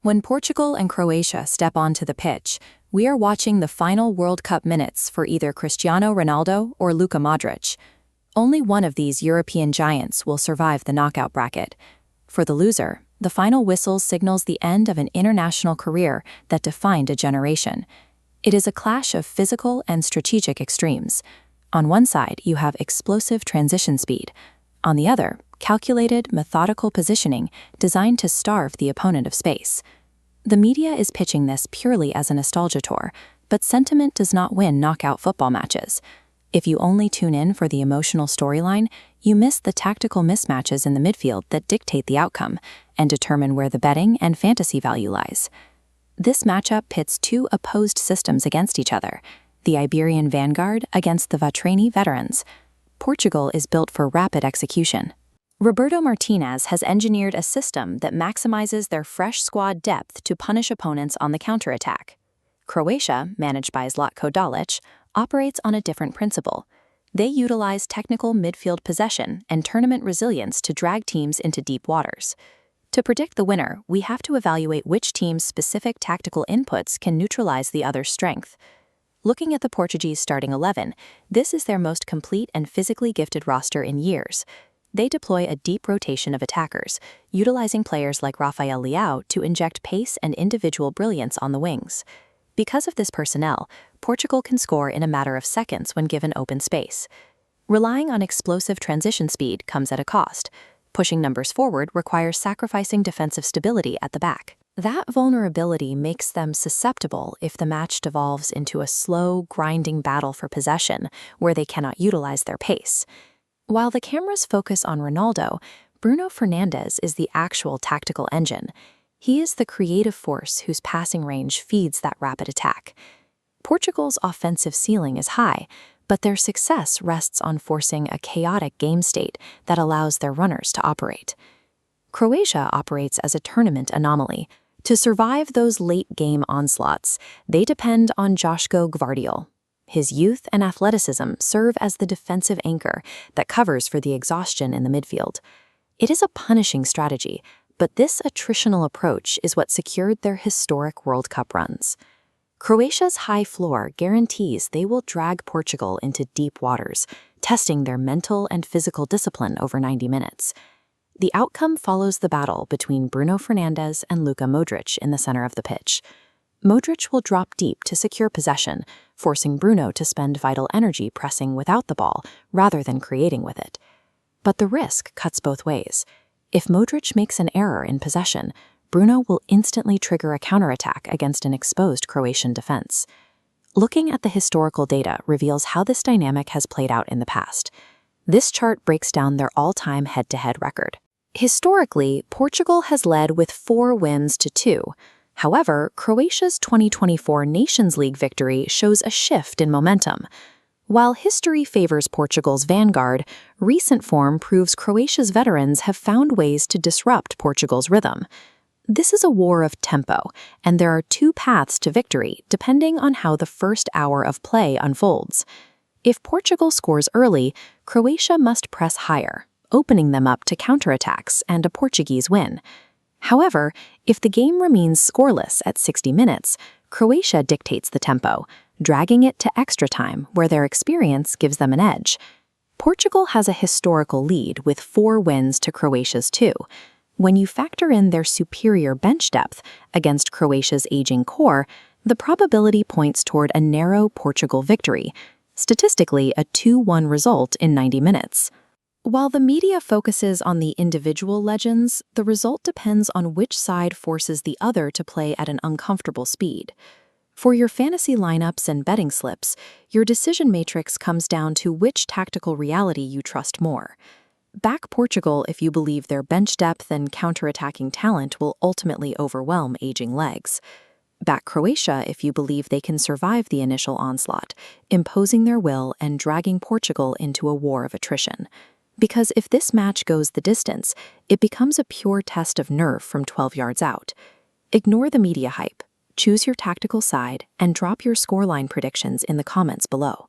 When Portugal and Croatia step onto the pitch, we are watching the final World Cup minutes for either Cristiano Ronaldo or Luka Modric. Only one of these European giants will survive the knockout bracket. For the loser, the final whistle signals the end of an international career that defined a generation. It is a clash of physical and strategic extremes. On one side, you have explosive transition speed. On the other, calculated, methodical positioning designed to starve the opponent of space. The media is pitching this purely as a nostalgia tour, but sentiment does not win knockout football matches. If you only tune in for the emotional storyline, you miss the tactical mismatches in the midfield that dictate the outcome and determine where the betting and fantasy value lies. This matchup pits two opposed systems against each other, the Iberian vanguard against the Vatreni veterans. Portugal is built for rapid execution. Roberto Martinez has engineered a system that maximizes their fresh squad depth to punish opponents on the counterattack. Croatia, managed by Zlatko Dalic, operates on a different principle. They utilize technical midfield possession and tournament resilience to drag teams into deep waters. To predict the winner, we have to evaluate which team's specific tactical inputs can neutralize the other's strength. Looking at the Portuguese starting 11, this is their most complete and physically gifted roster in years. They deploy a deep rotation of attackers, utilizing players like Rafael Leao to inject pace and individual brilliance on the wings. Because of this personnel, Portugal can score in a matter of seconds when given open space. Relying on explosive transition speed comes at a cost. Pushing numbers forward requires sacrificing defensive stability at the back. That vulnerability makes them susceptible if the match devolves into a slow, grinding battle for possession where they cannot utilize their pace. While the cameras focus on Ronaldo, Bruno Fernandes is the actual tactical engine. He is the creative force whose passing range feeds that rapid attack. Portugal's offensive ceiling is high, but their success rests on forcing a chaotic game state that allows their runners to operate. Croatia operates as a tournament anomaly. To survive those late-game onslaughts, they depend on Joško Gvardiol. His youth and athleticism serve as the defensive anchor that covers for the exhaustion in the midfield. It is a punishing strategy, but this attritional approach is what secured their historic World Cup runs. Croatia's high floor guarantees they will drag Portugal into deep waters, testing their mental and physical discipline over 90 minutes. The outcome follows the battle between Bruno Fernandes and Luka Modric in the center of the pitch. Modric will drop deep to secure possession, forcing Bruno to spend vital energy pressing without the ball rather than creating with it. But the risk cuts both ways. If Modric makes an error in possession, Bruno will instantly trigger a counterattack against an exposed Croatian defense. Looking at the historical data reveals how this dynamic has played out in the past. This chart breaks down their all-time head-to-head record. Historically, Portugal has led with 4 wins to 2. However, Croatia's 2024 Nations League victory shows a shift in momentum. While history favors Portugal's vanguard, recent form proves Croatia's veterans have found ways to disrupt Portugal's rhythm. This is a war of tempo, and there are 2 paths to victory depending on how the first hour of play unfolds. If Portugal scores early, Croatia must press higher, opening them up to counterattacks and a Portuguese win. However, if the game remains scoreless at 60 minutes, Croatia dictates the tempo, dragging it to extra time where their experience gives them an edge. Portugal has a historical lead with 4 wins to Croatia's 2. When you factor in their superior bench depth against Croatia's aging core, the probability points toward a narrow Portugal victory, statistically a 2-1 result in 90 minutes. While the media focuses on the individual legends, the result depends on which side forces the other to play at an uncomfortable speed. For your fantasy lineups and betting slips, your decision matrix comes down to which tactical reality you trust more. Back Portugal if you believe their bench depth and counterattacking talent will ultimately overwhelm aging legs. Back Croatia if you believe they can survive the initial onslaught, imposing their will and dragging Portugal into a war of attrition. Because if this match goes the distance, it becomes a pure test of nerve from 12 yards out. Ignore the media hype, choose your tactical side, and drop your scoreline predictions in the comments below.